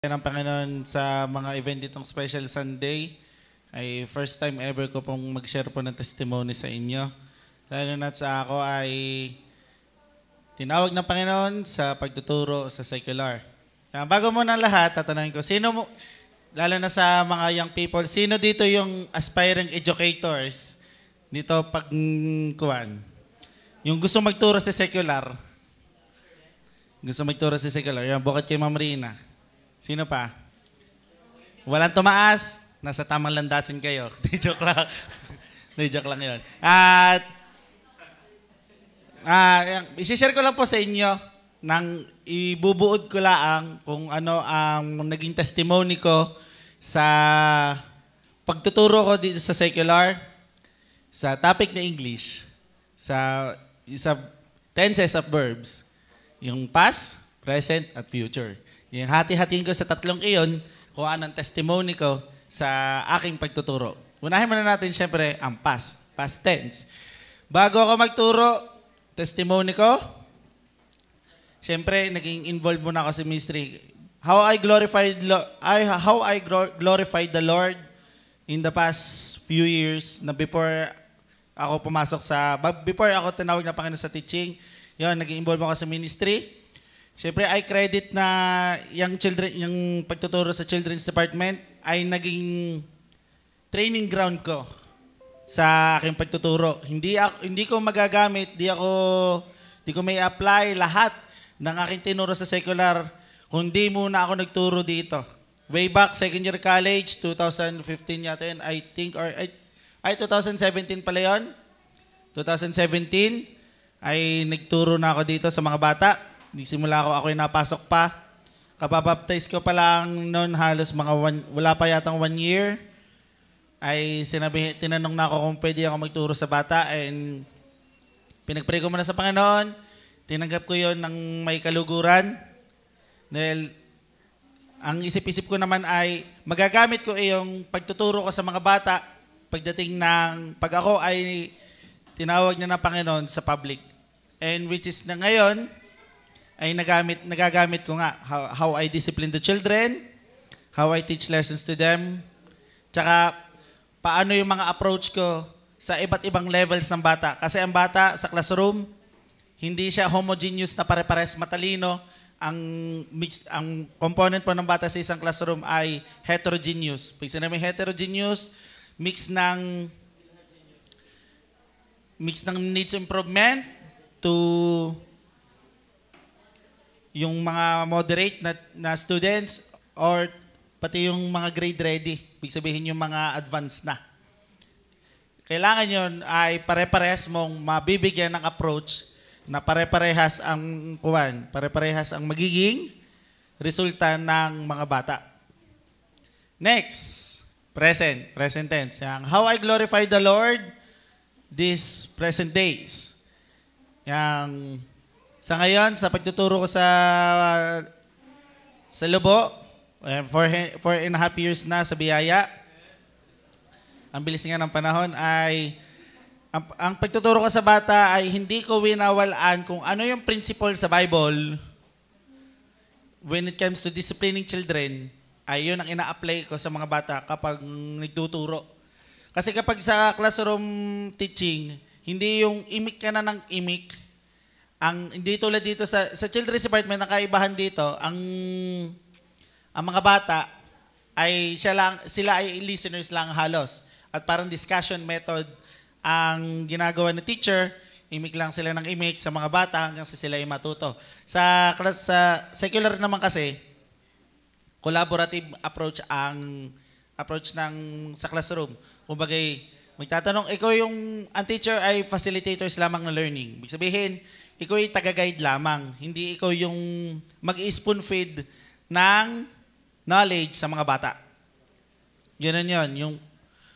ng Panginoon sa mga event ditong Special Sunday. Ay first time ever ko pong mag-share po ng testimony sa inyo. Lalo na sa ako ay tinawag ng Panginoon sa pagtuturo sa secular. Bago mo ng lahat, tatanungin ko, lalo na sa mga young people, sino dito yung aspiring educators dito pagkuhan? Yung gusto magturo sa secular? Gusto magturo sa secular? Yung bukod kay Ma'am Rina. Sino pa? Walang tumaas? Nasa tamang landasin kayo. Joke lang. Joke lang yun. At isi-share ko lang po sa inyo nang ibubuod ko lang kung ano ang naging testimony ko sa pagtuturo ko dito sa secular, sa topic na English, sa tenses of verbs, yung past, present, at future. Yung hati-hatiin ko sa tatlong iyon kung anong testimony ko sa aking pagtuturo. Unahin muna natin siyempre ang past tense. Bago ako magturo, testimony ko, siyempre naging involved muna ako sa ministry. How I glorified the Lord in the past few years na before ako tinawag na Panginoon sa teaching, yun, naging involved ako sa ministry. Siyempre, I credit na yung pagtuturo sa Children's Department ay naging training ground ko sa aking pagtuturo. Hindi ko magagamit, di ko may apply lahat ng aking tinuro sa secular kundi muna ako nagturo dito. Way back, second year college, 2015 yata yun, I think, 2017 pala yun. 2017, ay nagturo na ako dito sa mga bata. Simula ako ay napasok pa. Kababaptize ko pa lang noon halos wala pa yatang 1 year. Ay tinanong na ako kung pwede ako magturo sa bata. And pinagpray ko muna sa Panginoon. Tinanggap ko yon ng may kaluguran. Dahil ang isip-isip ko naman ay magagamit ko yung pagtuturo ko sa mga bata pagdating ng pag ako ay tinawag na ng Panginoon sa public. And which is na ngayon, ay nagagamit ko nga how I discipline the children, how I teach lessons to them, tsaka paano yung mga approach ko sa iba't ibang levels ng bata. Kasi ang bata sa classroom, hindi siya homogeneous na pare-pares matalino. Ang component po ng bata sa isang classroom ay heterogeneous. Pag sinabi heterogeneous, mix ng needs improvement to yung mga moderate na students or pati yung mga grade ready. Ibig sabihin yung mga advanced na. Kailangan yun ay pare-parehas mong mabibigyan ng approach na pare-parehas ang magiging resulta ng mga bata. Next, present tense. How I glorify the Lord these present days. Sa ngayon, sa pagtuturo ko sa Lubo, 4.5 years na sa biyaya, ang bilis nga ng panahon ay, ang pagtuturo ko sa bata ay hindi ko winawalaan kung ano yung principle sa Bible when it comes to disciplining children, ay yun ang ina-apply ko sa mga bata kapag nagtuturo. Kasi kapag sa classroom teaching, hindi yung imik ka na ng imik. Hindi tulad dito sa Children's Department, ang kaibahan dito, ang mga bata ay sila ay listeners lang halos. At parang discussion method ang ginagawa ng teacher, imik lang sila ng imik sa mga bata hanggang sa sila ay matuto. Sa secular naman kasi, collaborative approach ang approach sa classroom. Kumbaga, magtatanong, ang teacher ay facilitators lamang ng learning. Ibig sabihin, ikaw ay taga-guide lamang. Hindi ikaw yung mag-spoon feed ng knowledge sa mga bata. Yun.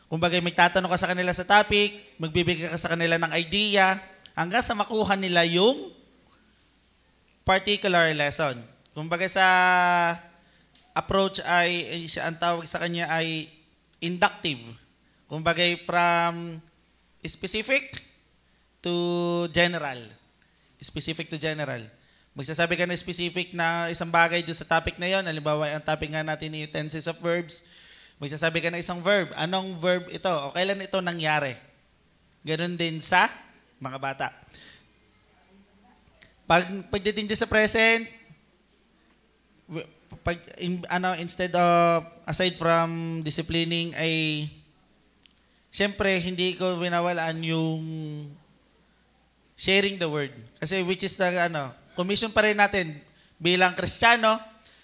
Kumbaga, magtatanong ka sa kanila sa topic, magbibigay ka sa kanila ng idea, hanggang sa makuha nila yung particular lesson. Kumbaga sa approach ang tawag sa kanya ay inductive. Kumbaga, from specific to general. Magsasabi ka na specific na isang bagay doon sa topic na yon. Halimbawa, ang topic nga natin yung tenses of verbs. Magsasabi ka na isang verb. Anong verb ito? O kailan ito nangyari? Ganon din sa mga bata. Pagdating din sa present, instead of, aside from disciplining, ay syempre, hindi ko winawalaan yung sharing the word. Kasi which is the, commission pa rin natin bilang Kristiyano,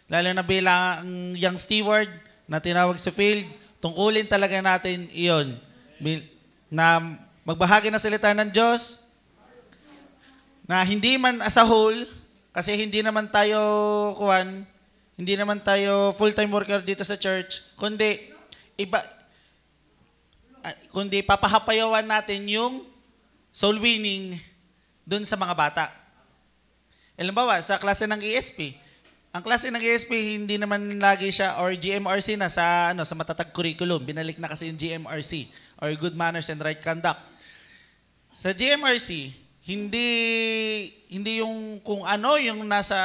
lalo na bilang young steward na tinawag sa field, tungkulin talaga natin iyon. Na magbahagi ng salita ng Diyos, na hindi man as a whole, kasi hindi naman tayo full-time worker dito sa church, kundi papahapayawan natin yung soul winning dun sa mga bata. Halimbawa, sa klase ng ESP. Ang klase ng ESP, hindi naman lagi siya, or GMRC na sa matatag curriculum. Binalik na kasi yung GMRC, or Good Manners and Right Conduct. Sa GMRC, hindi yung kung ano yung nasa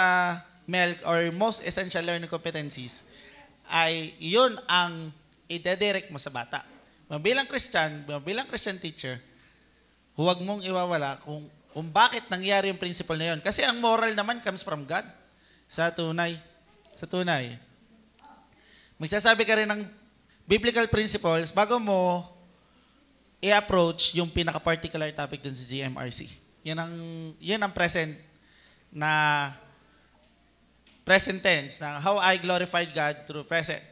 MELC or most essential learning competencies, ay yun ang ide-direct mo sa bata. Bilang Christian teacher, huwag mong iwawala kung bakit nangyari yung principle na yun. Kasi ang moral naman comes from God. Sa tunay. Magsasabi ka rin ng biblical principles bago mo i-approach yung pinaka-particular topic dun sa GMRC. Yan ang present tense na how I glorified God through present.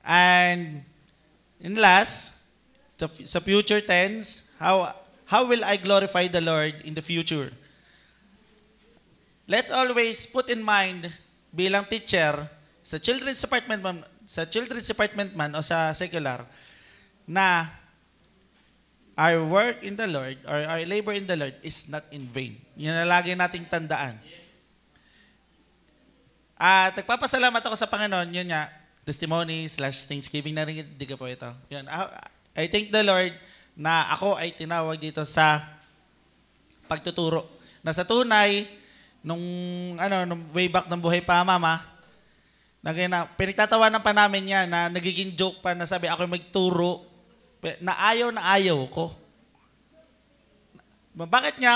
And in last, sa future tense, how will I glorify the Lord in the future? Let's always put in mind bilang teacher sa children's department man o sa secular na our work in the Lord or our labor in the Lord is not in vain. Yan na lagi nating tandaan. At nagpapasalamat ako sa Panginoon, yun nga, testimony/Thanksgiving na rin, di ka po ito. Yan. I thank the Lord na ako ay tinawag dito sa pagtuturo. Na sa tunay, nung way back ng buhay pa, mama, pinagtatawanan pa namin yan na nagiging joke pa na sabi ako magturo na ayaw ko. Bakit niya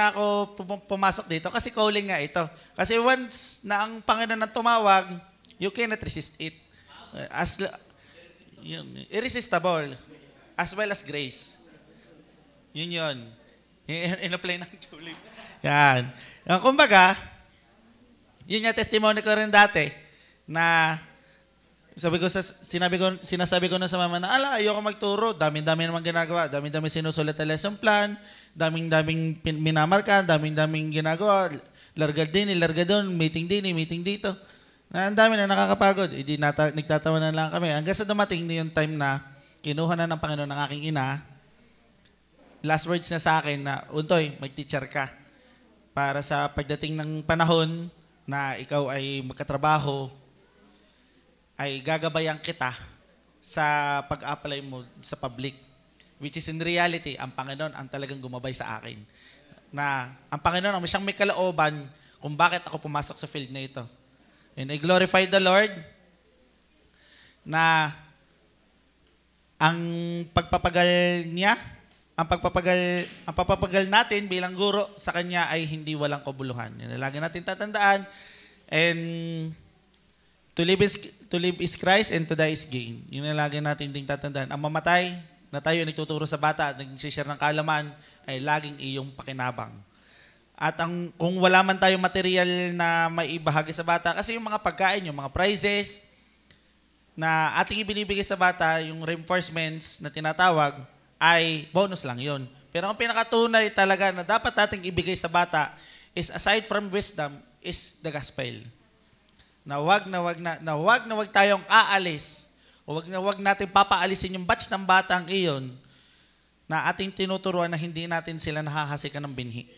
ako pumasok dito? Kasi calling nga ito. Kasi once na ang Panginoon ang tumawag, you cannot resist it. Irresistible. As well as grace. Yun. In-apply ng Julie. Yan. Kumbaga, yun nga testimony ko rin dati na sinasabi ko na sa mama na, ayoko magturo. Daming-dami naman ginagawa. Daming-dami sinusulat na lesson plan. Daming-daming minamarka. Daming-daming ginagawa. Larga din, larga doon. Meeting din, meeting dito. Ang dami na nakakapagod. Nagtatawa na lang kami. Hanggang sa dumating na yung time na kinuha na ng Panginoon ng aking ina. Last words na sa akin na, Untoy, mag-teacher ka. Para sa pagdating ng panahon na ikaw ay magkatrabaho, ay gagabayan kita sa pag-apply mo sa public. Which is in reality, ang Panginoon ang talagang gumabay sa akin. Na ang Panginoon ang siyang may kalooban kung bakit ako pumasok sa field na ito. And I glorify the Lord na ang pagpapagal niya, ang pagpapagal natin bilang guro sa Kanya ay hindi walang kabuluhan. Yan lagi natin tatandaan. And to live is Christ and to die is gain. Yun ang lagi natin ding tatandaan. Ang mamatay na tayo nagtuturo sa bata at nag-share ng kaalaman ay laging iyong pakinabang. At kung wala man tayong material na maibahagi sa bata, kasi yung mga pagkain, yung mga prizes na ating ibinibigay sa bata, yung reinforcements na tinatawag, ay bonus lang yon. Pero ang pinakatunay talaga na dapat nating ibigay sa bata is aside from wisdom, is the gospel. Na wag tayong aalis o wag natin papaalisin yung batch ng batang iyon na ating tinuturuan na hindi natin sila nahahasikan ng binhi.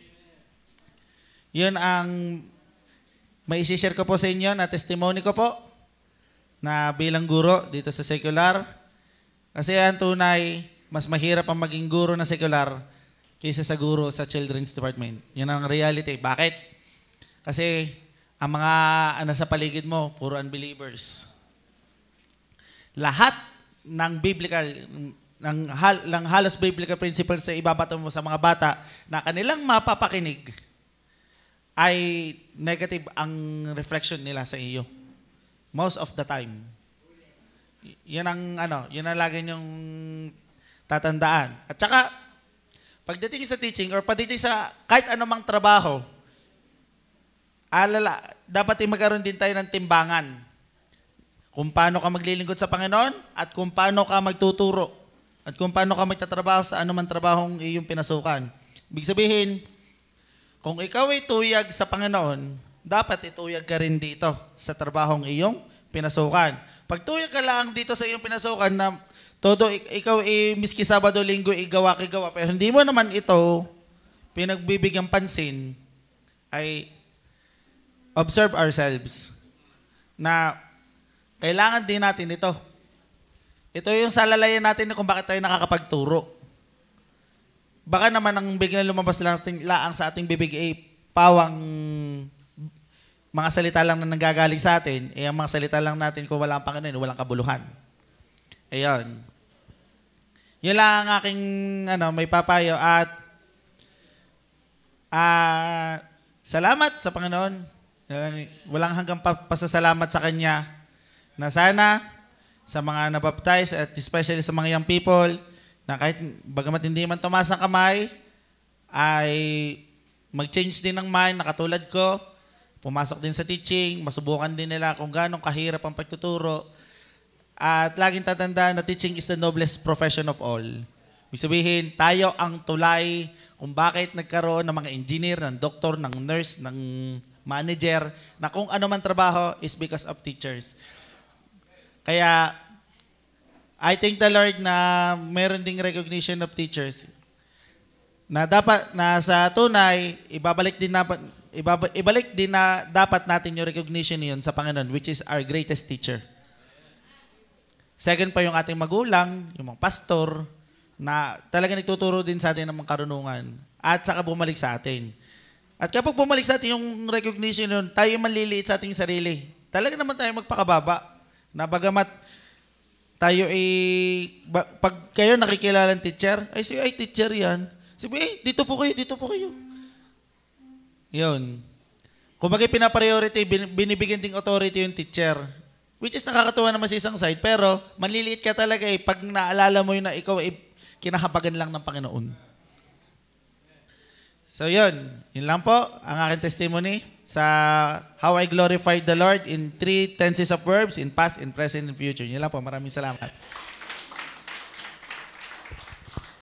Yun ang may share ko po sa inyo na testimony ko po na bilang guro dito sa secular. Kasi ang tunay, mas mahirap ang maging guro na secular kaysa sa guro sa children's department. Yun ang reality. Bakit? Kasi ang mga sa paligid mo, puro unbelievers. Lahat ng biblical, ng halos biblical principles sa ibabato mo sa mga bata na kanilang mapapakinig ay negative ang reflection nila sa iyo. Most of the time. Yun ang lagi niyong tatandaan. At saka, pagdating sa teaching or pagdating sa kahit anumang trabaho, dapat magkaroon din tayo ng timbangan. Kung paano ka maglilingkod sa Panginoon at kung paano ka magtuturo at kung paano ka magtatrabaho sa anumang trabahong iyong pinasukan. Ibig sabihin, kung ikaw ay tuyag sa Panginoon, dapat ituyag ka rin dito sa trabahong iyong pinasukan. Pag tuyag ka lang dito sa iyong pinasukan na todo ikaw miski Sabado, Linggo, igawa, pero hindi mo naman ito pinagbibigyan pansin, ay observe ourselves na kailangan din natin ito. Ito yung salalayan natin kung bakit tayo nakakapagturo. Baka naman ang biglang lumabas lang sa ating bibig ay pawang mga salita lang na nanggagaling sa atin, ang mga salita lang natin kung walang Panginoon, walang kabuluhan. Ayun. Yun lang ang aking may papayo at salamat sa Panginoon. Walang hanggang pasasalamat sa Kanya na sana sa mga nabaptize at especially sa mga young people na kahit bagamat hindi man tumaas ng kamay ay mag-change din ng mind na katulad ko, pumasok din sa teaching, masubukan din nila kung gaano kahirap ang pagtuturo at laging tatandaan na teaching is the noblest profession of all. Ibig sabihin, tayo ang tulay kung bakit nagkaroon ng mga engineer, ng doktor, ng nurse, ng manager, na kung ano man trabaho is because of teachers. Kaya, I thank the Lord na meron ding recognition of teachers na dapat, na sa tunay, ibalik din na dapat natin yung recognition yun sa Panginoon, which is our greatest teacher. Second pa yung ating magulang, yung mga pastor, na talaga nagtuturo din sa atin ng mga karunungan at saka bumalik sa atin. At kapag bumalik sa atin yung recognition yun, tayo manliliit sa ating sarili. Talaga naman tayo magpakababa. Na bagamat tayo pag kayo nakikilala ng teacher, ay teacher yan. Sabi, dito po kayo. Yun. Kung bagay pinapriority, binibigyan ding authority yung teacher. Which is nakakatuwa naman sa isang side, pero manliliit ka talaga pag naalala mo yun na ikaw kinahabagan lang ng Panginoon. So yun lang po ang aking testimony sa how I glorified the Lord in 3 tenses of verbs, in past, in present, and future. Yun lang po. Maraming salamat.